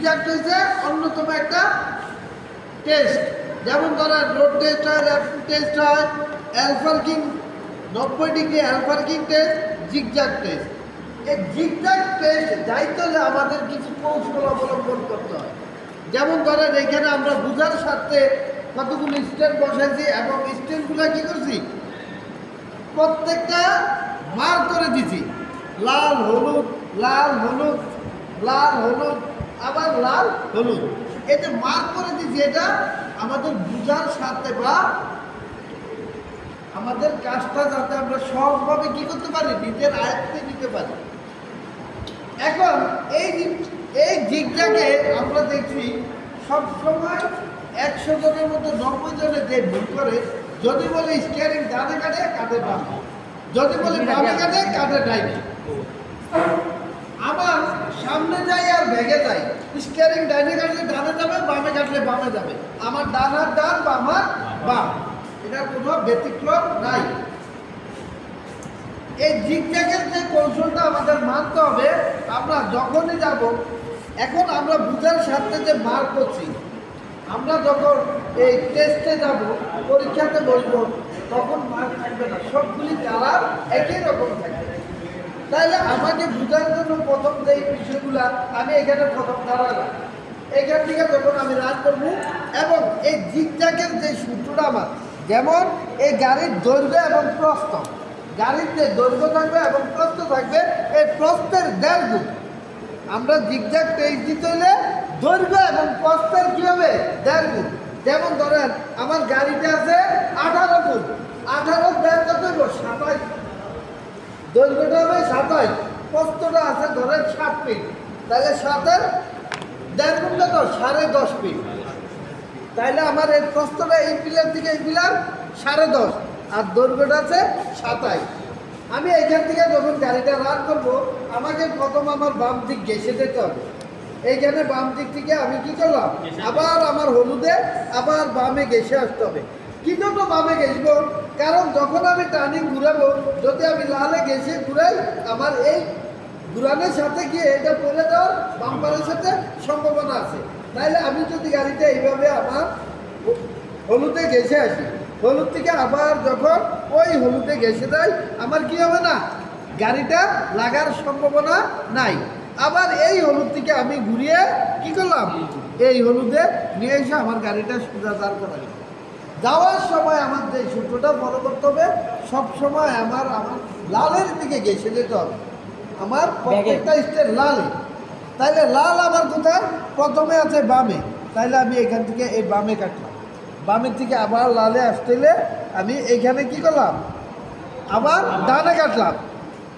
Zigzag হচ্ছে অন্যতম একটা টেস্ট। যেমন ধরেন রোড টেস্ট হয়, র্যাপিড টেস্ট হয়, অ্যালফার্কিং 90 ডিগ্রি অ্যালফার্কিং টেস্ট, জিগজ্যাগ টেস্ট। এই জিগজ্যাগ টেস্ট যাইতে হলে আমাদের কিছু কৌশল অবলম্বন করতে হয়। যেমন ধরেন এখানে আমরা বুঝার স্বার্থে কতগুলো স্ট্যান্ড বসাইছি এবং স্ট্যান্ডগুলো কি করছি প্রত্যেকটা মার করে দিছি, লাল হলুদ লাল হলুদ লাল হলুদ আবার লাল হলুদ, এই যে মার করে দিছি এটা আমাদের বুঝার স্বার্থে বা আমাদের কাজটা যাতে আমরা সহজভাবে কি করতে পারি, নিজের আয়ত্তে নিতে পারি। এখন এই জিগজ্যাগে আমরা দেখছি সবসময় 100 জনের মধ্যে 90 জনে যে ভুল করে, যদি বলে স্টিয়ারিং ডানে কাটে কাটে বামে, যদি বলে বামে কাটে কাটে ডাইনে। আমার সামনে যাই আর ভেগে যাই, স্টিয়ারিং ডাইনে কাটলে ডানে যাবে, বামে কাটলে বামে যাবে, আমার ডান হাত ডান বাম হাত বাম, এটার কোনো ব্যতিক্রম নাই। এই জিগজ্যাগের যে কৌশলটা আমাদের মানতে হবে, আমরা যখনই যাব, এখন আমরা বুঝার স্বার্থে যে মার করছি, আমরা যখন এই টেস্টে যাব, পরীক্ষাতে বসবো, তখন মার থাকবে না, সবগুলি কালার একই রকম থাকবে। তাহলে আমাকে বোঝার জন্য প্রথম যে বিষয়গুলো আমি এখানে প্রথম দাঁড়ালাম, এখান থেকে যখন আমি রান করবো এবং এই জিগজ্যাগের যে সূত্রটা আমার, যেমন এই গাড়ির দৈর্ঘ্য এবং প্রস্থ, গাড়ির যে দৈর্ঘ্য থাকবে এবং প্রস্থ থাকবে, এই প্রস্থের 1.5 গুণ। আমরা জিগজ্যাগ টেস্ট দিতে হলে দৈর্ঘ্য এবং প্রস্থের কী হবে 1.5 গুণ। যেমন ধরেন আমার গাড়িটা আছে 18 ফুট, 18 1.5 কত হইব 27, দৈর্ঘ্যটা হবে 27, প্রস্থটা আছে ধরেন 7 ফিট, তাহলে 7-এর 1.5 গুণ কত 10.5 ফিট। তাইলে আমার এই প্রস্থটা এই পিলার থেকে এই পিলার 10.5, আর দৈর্ঘ্যটা আছে 27। আমি এখান থেকে যখন গাড়িটা রান করবো, আমাকে প্রথম আমার বাম দিক ঘেঁষে যেতে হবে। এইখানে বাম দিক থেকে আমি কি করলাম, আবার আমার হলুদে আবার বামে ঘেঁষে আসতে হবে। কি জন্য বামে ঘেঁষবো, কারণ যখন আমি টার্নিং ঘুরাবো, যদি আমি লালে ঘেঁষে ঘুরাই, আমার এই ঘুরানোর সাথে গিয়ে এটা পড়ে যাওয়ার বাম্পারের সাথে সম্ভাবনা আছে। তাইলে আমি যদি গাড়িটা এইভাবে আমার হলুদে ঘেঁষে আসি, হলুদ থেকে আবার যখন ওই হলুদে ঘেঁষে দেয়, আমার কি হবে না, গাড়িটা লাগার সম্ভাবনা নাই। আবার এই হলুদ থেকে আমি ঘুরিয়ে কি করলাম, এই হলুদে নিয়ে এসে আমার গাড়িটা সোজা দাঁড় করা গেল। যাওয়ার সময় আমার যে সূত্রটা ফলো করতে হবে, সবসময় আমার লালের দিকে ঘেঁষে যেতে হবে, আমার প্রত্যেকটা স্টেট লালে। তাইলে লাল আমার কোথায়, প্রথমে আছে বামে, তাইলে আমি এখান থেকে এই বামে কাটলাম, বামের থেকে আবার লালে আসতে হলে আমি এইখানে কি করলাম, আবার ডানে কাটলাম,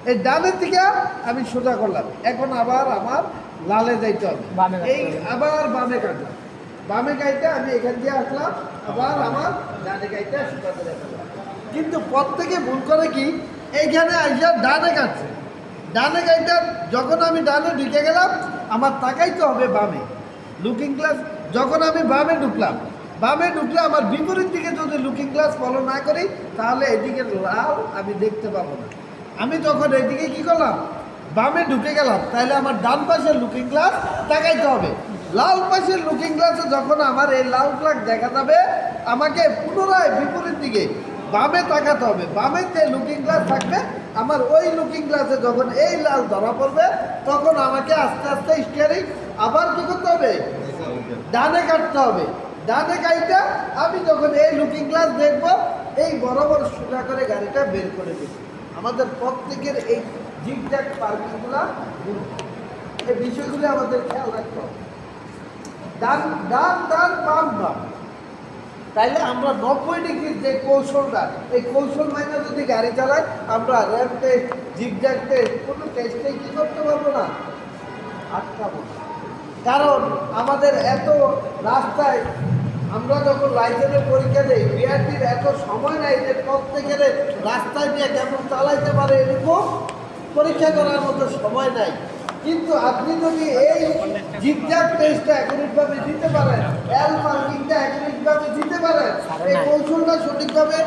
এই ডানের থেকে আমি সোজা করলাম। এখন আবার আমার লালে যাইতে হবে, এই আবার বামে কাটলাম, বামে গাইতে আমি এখান দিয়ে আসলাম, আবার আমার ডানে গাইতে সোজা করে আসলাম। কিন্তু প্রত্যেকে ভুল করে কি, এইখানে আসা ডানে কাটছে, ডানে গাইটা যখন আমি ডানে ঢুকে গেলাম, আমার তাকাইতে হবে বামে, লুকিং গ্লাস যখন আমি বামে ঢুকলাম, বামে ঢুকলে আমার বিপরীত দিকে যদি লুকিং গ্লাস ফলো না করি, তাহলে এদিকে লাল আমি দেখতে পাবো না। আমি যখন এদিকে কি করলাম, বামে ঢুকে গেলাম, তাহলে আমার ডান পাশের লুকিং গ্লাস তাকাইতে হবে। লাল পাশের লুকিং গ্লাসে যখন আমার এই লাল ফ্ল্যাগ দেখা যাবে, আমাকে পুনরায় বিপরীত দিকে বামে তাকাতে হবে। বামে যে লুকিং গ্লাস থাকবে, আমার ওই লুকিং গ্লাসে যখন এই লাল ধরা পড়বে, তখন আমাকে আস্তে আস্তে স্টিয়ারিং আবার কি করতে হবে, ডানে কাটতে হবে। ডানে গাড়িটা আমি যখন এই লুকিং গ্লাস দেখবো, এই বরাবর সোজা করে গাড়িটা বের করে দেব। আমাদের প্রত্যেকের এই জিগজ্যাগ পার্কিংগুলা, এই বিষয়গুলি আমাদের খেয়াল রাখতে হবে। ডান ডান ডান বাম বাম, তাইলে আমরা 90 ডিগ্রির যে কৌশলটা, এই কৌশল মাইনে যদি গাড়ি চালাই, আমরা র্যাম্প টেস্ট, জিগজ্যাগ টেস্ট, কোনো টেস্টেই কী করতে পারবো না, আটকাবো না। কারণ আমাদের এত রাস্তায়, আমরা যখন লাইসেন্সের পরীক্ষা দিই, বিআরটির এত সময় নাই যে প্রত্যেকের রাস্তায় নিয়ে কেমন চালাইতে পারে এরকম পরীক্ষা করার মতো সময় নাই। কিন্তু আপনি যদি এই জিগজ্যাগ টেস্টটা অ্যাকুরেটভাবে দিতে পারেন, এল পার্কিংটা অ্যাকুরেটভাবে দিতে পারেন, এই কৌশলটা সঠিকভাবে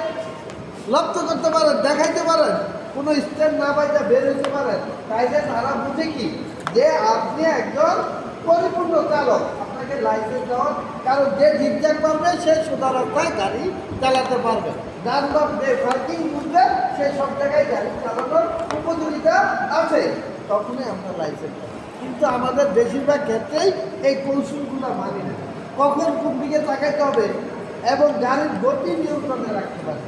লক্ষ্য করতে পারেন, দেখাইতে পারেন, কোনো স্ট্যান্ড না পাইতে বের হতে পারেন, তাইলে তারা বুঝে কি যে আপনি একজন পরিপূর্ণ চালক আপনাকে লাইসেন্স দেওয়া, কারণ যে জিজ্ঞাসা করবে সে সোজা রাস্তায় গাড়ি চালাতে পারবে, ডান বা পার্কিং বুঝবে সে সব জায়গায় গাড়ি চালানোর উপযোগিতা আছে, তখনই আমরা লাইসেন্স দেবো। কিন্তু আমাদের বেশিরভাগ ক্ষেত্রেই এই কৌশলগুলো মানি না, কখন কোন দিকে তাকাইতে হবে এবং গাড়ির গতি নিয়ন্ত্রণে রাখতে পারবে।